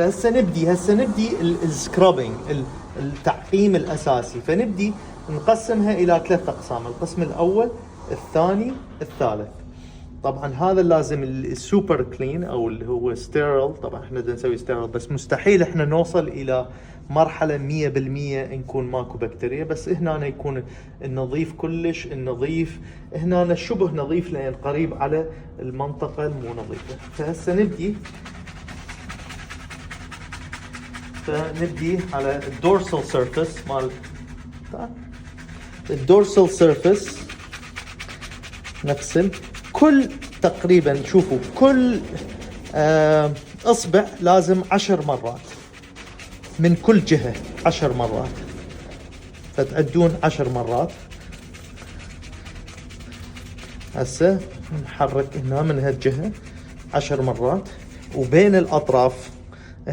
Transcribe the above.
هسه نبدي السكرابينج، التعقيم الاساسي. فنبدي نقسمها الى 3 اقسام، القسم الاول، الثاني، الثالث. طبعا هذا لازم السوبر كلين او اللي هو ستيرل. طبعا احنا بدنا نسوي ستيرل، بس مستحيل احنا نوصل الى مرحلة 100% نكون ماكو بكتيريا. بس هنا يكون النظيف كلش، النظيف هنا شبه نظيف لان قريب على المنطقة المو نظيفة. فهسه نبدي على الدورسال سيرفيس مال الدورسال سيرفيس. نغسل كل تقريبا، شوفوا كل اصبع لازم 10 مرات من كل جهة، 10 مرات. فتعدون 10 مرات. هسه نحرك هنا من هالجهة 10 مرات، وبين الأطراف